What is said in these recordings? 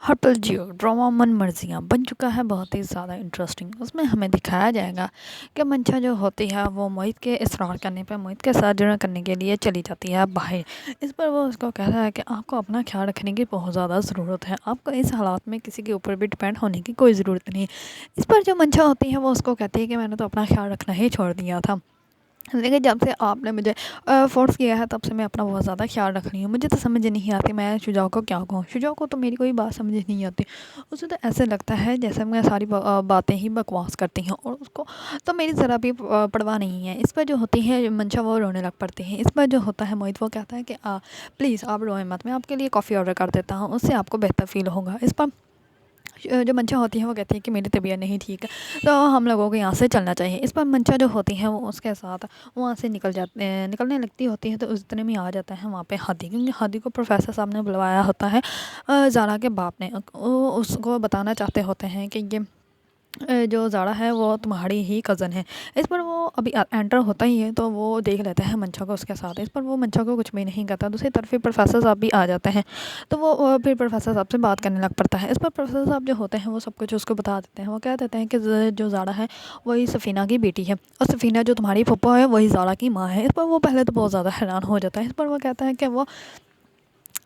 Hotel जियो drama मन मर्जियाँ बन चुका है बहुत ही ज़्यादा इंटरेस्टिंग। उसमें हमें दिखाया जाएगा कि मंशा जो होती है वो मोहित के इसरार करने पर मोहित के साथ जुड़ा करने के लिए चली जाती है बाहर। इस पर वो उसको कहता है कि आपको अपना ख्याल रखने की बहुत ज़्यादा ज़रूरत है, आपको इस हालात में किसी के ऊपर भी डिपेंड होने की कोई ज़रूरत नहीं है। इस पर जो मंशा होती है वो उसको कहती है कि मैंने तो अपना ख्याल रखना ही छोड़ दिया था, लेकिन जब से आपने मुझे फ़ोर्स किया है तब से मैं अपना बहुत ज़्यादा ख़्याल रख रही हूँ। मुझे तो समझ नहीं आती मैं शुजाओ को क्या कहूँ। शुजाओ को तो मेरी कोई बात समझ नहीं आती। उसे तो ऐसे लगता है जैसे मैं सारी बातें ही बकवास करती हूँ और उसको तो मेरी ज़रा भी परवाह नहीं है। इस पर जो होती है मंशा वो रोने लग पड़ती है। इस पर जो होता है मोहित वो कहता है कि प्लीज़ आप रोएँ मत, मैं आपके लिए कॉफ़ी ऑर्डर कर देता हूँ, उससे आपको बेहतर फ़ील होगा। इस पर जो मंशा होती है वो कहती है कि मेरी तबीयत नहीं ठीक है, तो हम लोगों को यहाँ से चलना चाहिए। इस पर मंशा जो होती है वो उसके साथ वहाँ से निकलने लगती होती है, तो उस इतने में आ जाता है वहाँ पे हादी, क्योंकि हादी को प्रोफेसर साहब ने बुलवाया होता है। ज़ारा के बाप ने वो उसको बताना चाहते होते हैं कि ये जो ज़ारा है वो तुम्हारी ही कज़न है। इस पर वो अभी एंटर होता ही है तो वो देख लेता है मंशा को उसके साथ। इस पर वो मंशा को कुछ भी नहीं कहता। दूसरी तरफ फिर प्रोफेसर साहब भी आ जाते हैं, तो वो फिर प्रोफेसर साहब से बात करने लग पड़ता है। इस पर प्रोफेसर साहब जो होते हैं वो सब कुछ उसको बता देते हैं। वो कह देते हैं कि जो ज़ारा है वही सफ़ीना की बेटी है, और सफ़ीना जो तुम्हारी फूफा है वही ज़ारा की माँ है। इस पर वो पहले तो बहुत ज़्यादा हैरान हो जाता है। इस पर वो कहता है कि वो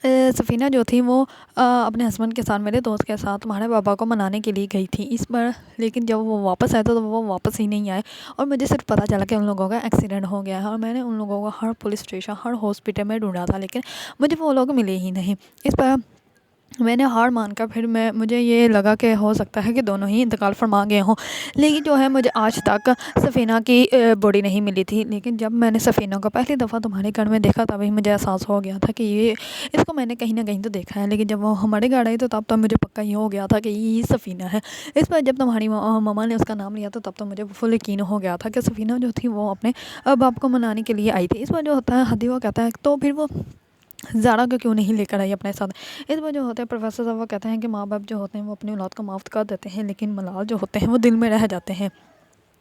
सफ़ीना जो थी वो अपने हस्बैंड के साथ, मेरे दोस्त के साथ तुम्हारे पापा को मनाने के लिए गई थी इस पर, लेकिन जब वो वापस आए तो वो वापस ही नहीं आए, और मुझे सिर्फ पता चला कि उन लोगों का एक्सीडेंट हो गया है। और मैंने उन लोगों को हर पुलिस स्टेशन, हर हॉस्पिटल में ढूंढा था, लेकिन मुझे वो लोग मिले ही नहीं। इस पर मैंने हार मानकर फिर मुझे ये लगा कि हो सकता है कि दोनों ही इंतकाल फरमा गए हों, लेकिन जो है मुझे आज तक सफ़ीना की बॉडी नहीं मिली थी। लेकिन जब मैंने सफ़ीना को पहली दफ़ा तुम्हारे घर में देखा तभी मुझे एहसास हो गया था कि ये इसको मैंने कहीं ना कहीं तो देखा है, लेकिन जब वो हमारे घर आई तो तब तो मुझे पक्का ये हो गया था कि ये सफ़ीना है। इस पर जब तुम्हारी मम्मा ने उसका नाम लिया तो तब तो मुझे फुल यकीन हो गया था कि सफ़ीना जो थी वो अपने बाप को मनाने के लिए आई थी। इस पर जो होता है हदी वो कहता है तो फिर वो ज़ारा को क्यों नहीं लेकर आई अपने साथ। इस पर जो होता है प्रोफेसर साहब वो कहते हैं कि माँ बाप जो होते हैं वो अपनी औलाद को माफ़ कर देते हैं, लेकिन मलाल जो होते हैं वो दिल में रह जाते हैं।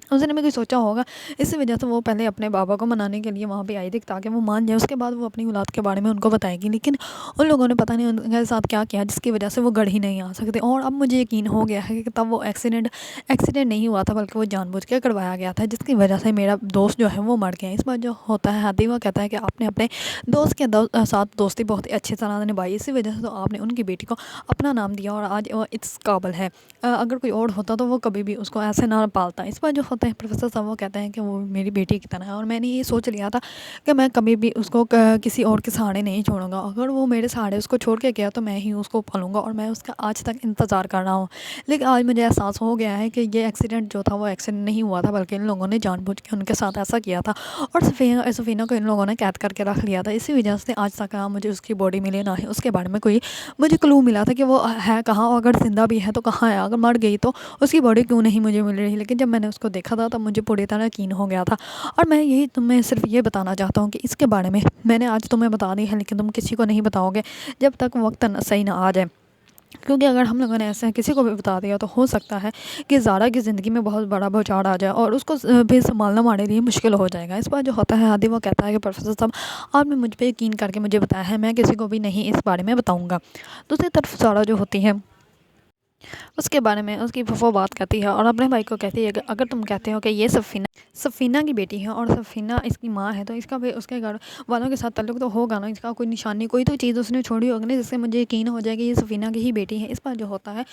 उसने भी कुछ सोचा होगा, इसी वजह से वो पहले अपने बाबा को मनाने के लिए वहाँ पे आई थी ताकि वो मान जाए, उसके बाद वो अपनी औलाद के बारे में उनको बताएगी। लेकिन उन लोगों ने पता नहीं उनके साथ क्या किया जिसकी वजह से वो गढ़ ही नहीं आ सकते। और अब मुझे यकीन हो गया है कि तब वो एक्सीडेंट नहीं हुआ था, बल्कि वो जानबूझ के करवाया गया था, जिसकी वजह से मेरा दोस्त जो है वो मर गया। इस बार जो होता है हादी वो कहता है कि आपने अपने दोस्त के साथ दोस्ती बहुत ही अच्छी तरह निभाई, इसी वजह से तो आपने उनकी बेटी को अपना नाम दिया और आज वो इस काबिल है। अगर कोई और होता तो वो कभी भी उसको ऐसे ना पालता। इस पर जो होता है प्रोफेसर साहब वो कहते हैं कि वो मेरी बेटी की तरह है, और मैंने ये सोच लिया था कि मैं कभी भी उसको किसी और के सहारे नहीं छोड़ूंगा। अगर वो मेरे सहारे उसको छोड़ के गया तो मैं ही उसको पालूंगा, और मैं उसका आज तक इंतज़ार कर रहा हूँ। लेकिन आज मुझे एहसास हो गया है कि ये एक्सीडेंट जो था वो एक्सीडेंट नहीं हुआ था, बल्कि इन लोगों ने जानबूझ के उनके साथ ऐसा किया था, और सफ़ीना को इन लोगों ने कैद करके रख लिया था। इसी वजह से आज तक मुझे उसकी बॉडी मिली ना ही उसके बारे में कोई मुझे क्लू मिला था कि वो है कहाँ, और अगर ज़िंदा भी है तो कहाँ है, अगर मर गई तो उसकी बॉडी क्यों नहीं मुझे मिल रही। लेकिन जब मैंने उसको देखा था तब मुझे पूरी तरह यकीन हो गया था। और मैं यही तुम्हें सिर्फ ये बताना चाहता हूँ कि इसके बारे में मैंने आज तुम्हें बता दी है, लेकिन तुम किसी को नहीं बताओगे जब तक वक्त सही ना आ जाए। क्योंकि अगर हम लोगों ने ऐसे किसी को भी बता दिया तो हो सकता है कि ज़ारा की ज़िंदगी में बहुत बड़ा भूचाल आ जाए और उसको भी संभालना हमारे लिए मुश्किल हो जाएगा। इस बार जो होता है आदि वो कहता है कि प्रोफेसर साहब आपने मुझ पे यकीन करके मुझे बताया है, मैं किसी को भी नहीं इस बारे में बताऊंगा। दूसरी तरफ ज़ारा जो होती है उसके बारे में उसकी फूफो बात करती है और अपने भाई को कहती है कि अगर तुम कहते हो कि ये सफ़ीना की बेटी है और सफ़ीना इसकी माँ है, तो इसका भी उसके घर वालों के साथ ताल्लुक तो होगा ना, इसका कोई निशानी कोई तो चीज़ उसने छोड़ी होगी ना जिससे मुझे यकीन हो जाए कि ये सफ़ीना की ही बेटी है। इस पर जो होता है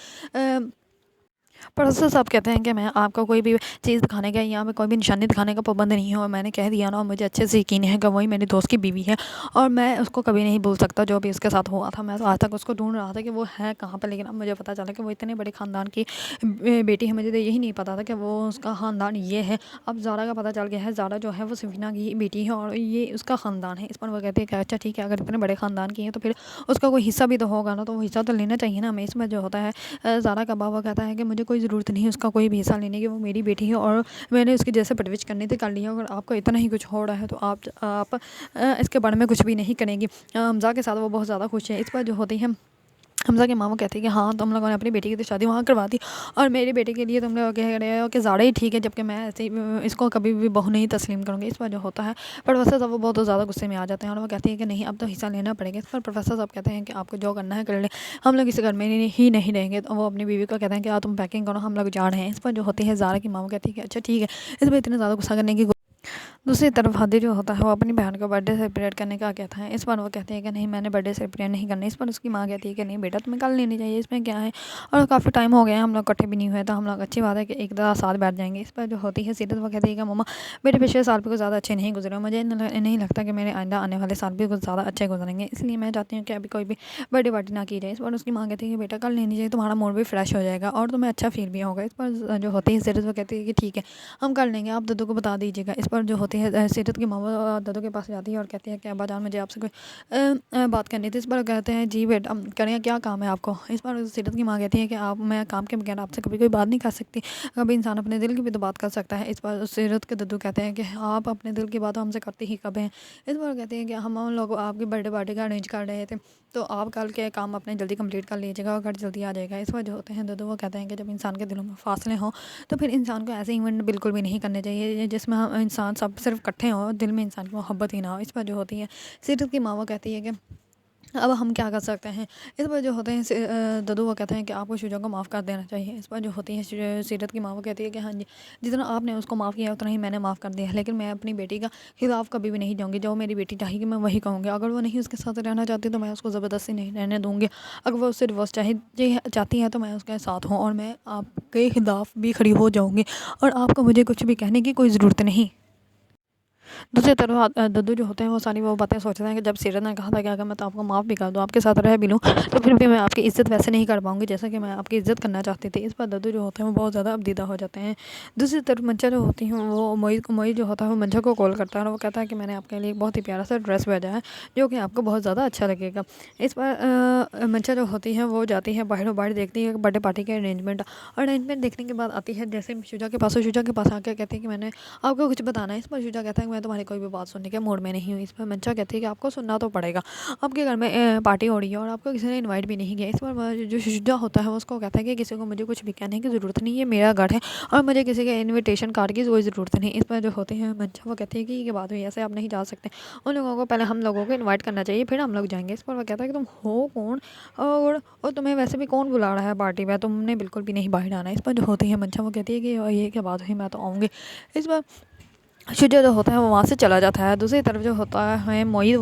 प्रोफेसर साहब कहते हैं कि मैं आपको कोई भी चीज़ दिखाने का या मैं कोई भी निशानी दिखाने का पाबंद नहीं हूँ, और मैंने कह दिया ना, मुझे अच्छे से यकीन है कि वही मेरे दोस्त की बीवी है, और मैं उसको कभी नहीं भूल सकता जो भी उसके साथ हुआ था। मैं तो आज तक उसको ढूंढ रहा था कि वो है कहाँ पर, लेकिन अब मुझे पता चला कि वो इतने बड़े ख़ानदान की बेटी है। मुझे तो यही नहीं पता था कि वो उसका ख़ानदान ये है। अब ज़ारा का पता चल गया है, ज़ारा जो है वो सफ़ीना की बेटी है और ये उसका ख़ानदान है। इस पर वो कहती है कि अच्छा ठीक है, अगर इतने बड़े ख़ानदान की है तो फिर उसका कोई हिस्सा भी तो होगा ना, तो वो हिस्सा तो लेना चाहिए ना हमें। इसमें जो होता है ज़ारा का बाबा कहता है कि मुझे कोई ज़रूरत नहीं है उसका कोई भी हिस्सा लेने की, वो मेरी बेटी है और मैंने उसकी जैसे परवरिश करनी थी कर लिया। अगर आपको इतना ही कुछ हो रहा है तो आप इसके बारे में कुछ भी नहीं करेंगी। हमज़ा के साथ वो बहुत ज़्यादा खुश है। इस पर जो होती है हमज़ा की माँ वो कहती है कि हाँ, तुम लोगों ने अपनी बेटी की तो शादी वहाँ करवा दी और मेरी बेटी के लिए तुम लोग कह रहे हो कि ज़्यादा ही ठीक है, जबकि मैं ऐसे ही इसको कभी भी बहू नहीं तस्लीम करूँगी। इस पर जो होता है प्रोफेसर साहब वो बहुत ज़्यादा गुस्से में आ जाते हैं और वो कहती है कि नहीं, अब तो हिस्सा लेना पड़ेगा। इस पर प्रोफेसर साहब कहते हैं कि आपको जो करना है कर ले, हम लोग इस घर में ही नहीं रहेंगे। तो वो अपनी बीवी को कहते हैं कि तुम पैकिंग करो, हम लोग जा रहे हैं। इस पर जो होती है ज़ारा की माँ वो कहती है कि अच्छा ठीक है। इस पर इतने ज़्यादा गुस्सा करने की दूसरी तरफ हादी जो होता है वो अपनी बहन का बर्थडे सेलिब्रेट करने का कहता है। इस बार वो कहती है कि नहीं, मैंने बर्थडे सेलिब्रेट नहीं करना। इस पर उसकी माँ कहती है कि नहीं बेटा, तुम्हें कल लेनी चाहिए, इसमें क्या है, और काफ़ी टाइम हो गया हम लोग इकट्ठे भी नहीं हुए, तो हम लोग अच्छी बात है कि एक तरह साथ बैठ जाएंगे। इस पर जो होती है सीरत वो कहती है कि मम्मा, मेरे पिछले साल भी कुछ ज़्यादा अच्छे नहीं गुजरे, मुझे नहीं लगता कि मेरे आइंदा आने वाले साल भी कुछ ज़्यादा अच्छे गुजरेंगे, इसलिए मैं चाहती हूँ कि अभी कोई भी बर्थडे पार्टी ना की जाए। इस पर उसकी माँ कहती है कि बेटा कल लेनी चाहिए, तुम्हारा मूड भी फ्रेश हो जाएगा और तुम्हें अच्छा फील भी होगा। इस पर जो होती है सीरत वो कहती है कि ठीक है, हम कर लेंगे, आप दद्दू को बता दीजिएगा। इस पर जो होती है सीरत की माँ दद्दू के पास जाती है और कहती है कि अब्बा जान, मुझे आपसे कोई बात करनी थी। इस पर कहते हैं जी बेटा करें, क्या काम है आपको। इस पर सीरत की माँ कहती है कि मैं काम के बगैर आपसे कभी कोई बात नहीं कर सकती, कभी इंसान अपने दिल की भी तो बात कर सकता है। इस पर सीरत के दद्दू कहते हैं कि आप अपने दिल की बात हमसे करते ही कब हैं। इस पर कहते हैं कि हम लोग आपकी बर्थडे पार्टी का अरेंज कर रहे थे, तो आप कल के काम अपने जल्दी कंप्लीट कर लीजिएगा और घर जल्दी आ जाएगा। इस पर जो होते हैं दद्दू वो कहते हैं कि जब इंसान के दिलों में फासले हों तो फिर इंसान को ऐसे इवेंट बिल्कुल भी नहीं करने चाहिए जिसमें हम इंसान सब सिर्फ इकट्ठे हों, दिल में इंसान की मोहब्बत ही ना हो। इस पर जो होती है सीरत की माँ वो कहती है कि अब हम क्या कर सकते हैं। इस पर जो होते हैं दद्दू वो कहते हैं कि आपको शुजा को माफ़ कर देना चाहिए। इस पर जो होती है सीरत की माँ वो कहती है कि हाँ जी, जितना आपने उसको माफ़ किया उतना ही मैंने माफ़ कर दिया, लेकिन मैं अपनी बेटी का खिलाफ कभी भी नहीं जाऊँगी। जो मेरी बेटी चाहेगी मैं वही कहूँगी, अगर वो नहीं उसके साथ रहना चाहती तो मैं उसको ज़बरदस्ती नहीं रहने दूँगी। अगर वो उससे डिवोर्स चाहती है तो मैं उसके साथ हूँ और मैं आपके खिलाफ भी खड़ी हो जाऊँगी और आपको मुझे कुछ भी कहने की कोई ज़रूरत नहीं। दूसरी तरफ दद्दू जो होते हैं वो सारी वो बातें सोचते हैं कि जब सीरत ने कहा था कि अगर मैं तो आपको माफ़ भी कर दूँ, आपके साथ रह भी लूँ, तो फिर भी मैं आपकी इज़्ज़त वैसे नहीं कर पाऊँगी जैसा कि मैं आपकी इज़्ज़त करना चाहती थी। इस पर दद्दू जो होते हैं वो बहुत ज़्यादा अबदीदा हो जाते हैं। दूसरी तरफ मंचा जो होती हैं वो मोई जो होता है वो मंचा को कॉल करता है और वो कहता है कि मैंने आपके लिए एक बहुत ही प्यारा सा ड्रेस भेजा है जो कि आपको बहुत ज़्यादा अच्छा लगेगा। इस पर मंचा जो होती है वो जाती है बाहर बाहर, देखती है बर्थडे पार्टी के अरेंजमेंट देखने के बाद आती है जैसे शुजा के पास आकर कहती है कि मैंने आपको कुछ बताना है। इस पर शुजा कहता है कि मैं तुम्हारी कोई भी बात सुनने के मूड में नहीं हूँ। इस पर मंचा कहती है कि आपको सुनना तो पड़ेगा, आपके घर में पार्टी हो रही है और आपको किसी ने इनवाइट भी नहीं किया। इस पर जो शुजा होता है वो उसको कहता है कि किसी को मुझे कुछ भी कहने की ज़रूरत नहीं है, मेरा घर है और मुझे किसी के इन्विटेशन कार्ड की कोई ज़रूरत नहीं। इस पर जो होते हैं मंचा वो कहती है कि ये बात हुई, ऐसे आप नहीं जा सकते, उन लोगों को पहले हम लोगों को इन्वाइट करना चाहिए फिर हम लोग जाएंगे। इस पर वो कहता है कि तुम हो कौन और तुम्हें वैसे भी कौन बुला रहा है पार्टी में, तुमने बिल्कुल भी नहीं बाहर आना है। इस पर जो होती है मंचा वो कहती है कि ये क्या बात हुई, मैं तो आऊँगी। इस पर शुजा जो होता है वो वहाँ से चला जाता है। दूसरी तरफ जो होता है मोहित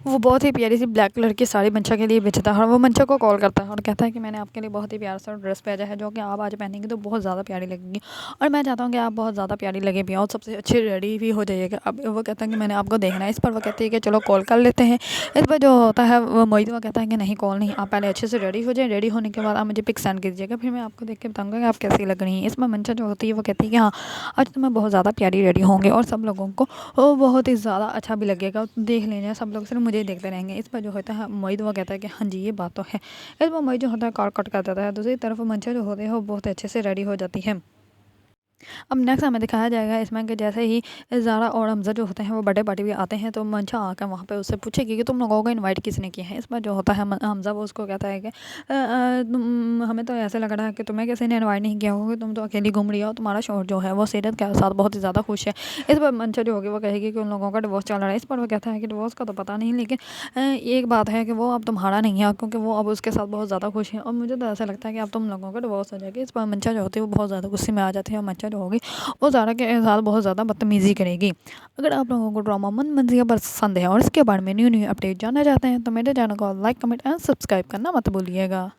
वो बहुत ही प्यारी सी ब्लैक कलर की साड़ी मंचा के लिए बेचता है और वो मंचा को कॉल करता है और कहता है कि मैंने आपके लिए बहुत ही प्यारा सा ड्रेस भेजा है जो कि आप आज पहनेंगे तो बहुत ज़्यादा प्यारी लगेगी और मैं चाहता हूँ कि आप बहुत ज़्यादा प्यारी लगे भी और सबसे अच्छी रेडी भी हो जाइएगा। अब वो कहता है कि मैंने आपको देखना है। इस पर वो कहती है कि चलो कॉल कर लेते हैं। इस पर जो होता है वो मोहित वो कहता है कि नहीं कॉल नहीं, आप पहले अच्छे से रेडी हो जाए, रेडी होने के बाद आप मुझे पिक सेंड कीजिएगा, फिर मैं आपको देख के बताऊँगा कि आप कैसी लग रही हैं। इसमें मंचा जो होती है वो कहती है कि हाँ, आज तो मैं बहुत ज़्यादा प्यारी रेडी होंगे और सब लोगों को वो बहुत ही ज़्यादा अच्छा भी लगेगा, देख लेंगे सब लोग, सिर्फ मुझे देखते रहेंगे। इस पर जो होता है मोहित वो कहता है कि हाँ जी ये बात तो है। इस पर मोहित जो होता है कॉल कट कर देता है। दूसरी तरफ मंचा जो होते हैं वो बहुत अच्छे से रेडी हो जाती है। अब नेक्स्ट हमें दिखाया जाएगा इसमें कि जैसे ही ज़ारा और हमज़ा जो होते हैं वो बर्थडे पार्टी में आते हैं तो मंशा आकर वहाँ पे उससे पूछेगी कि तुम लोगों को इनवाइट किसने किया है। इस पर जो होता है हमज़ा वो उसको कहता है कि हमें तो ऐसे लग रहा है कि तुम्हें किसी ने इनवाइट नहीं किया होगा, तुम तो अकेली घूम रही हो, तुम्हारा शोहर जो है वो सीरत के साथ बहुत ही ज़्यादा खुश है। इस पर मंशा जो होगी वो कहेगी कि उन लोगों का डिवोर्स चल रहा है। इस पर वो कहता है कि डिवोर्स का तो पता नहीं, लेकिन एक बात है कि वो अब तुम्हारा नहीं है क्योंकि वो अब उसके साथ बहुत ज़्यादा खुश है और मुझे तो ऐसा लगता है कि अब तुम लोगों का डिवोर्स हो जाएगा। इस पर मंशा जो होती है वो बहुत ज़्यादा गुस्से में आ जाती है और मंशा जो होगी वो ज़ारा के साथ बहुत ज़्यादा बदतमीज़ी करेगी। अगर आप लोगों को ड्रामा मन मंजिया पसंद है और इसके बारे में न्यू अपडेट जानना चाहते हैं तो मेरे चैनल को लाइक कमेंट एंड सब्सक्राइब करना मत भूलिएगा।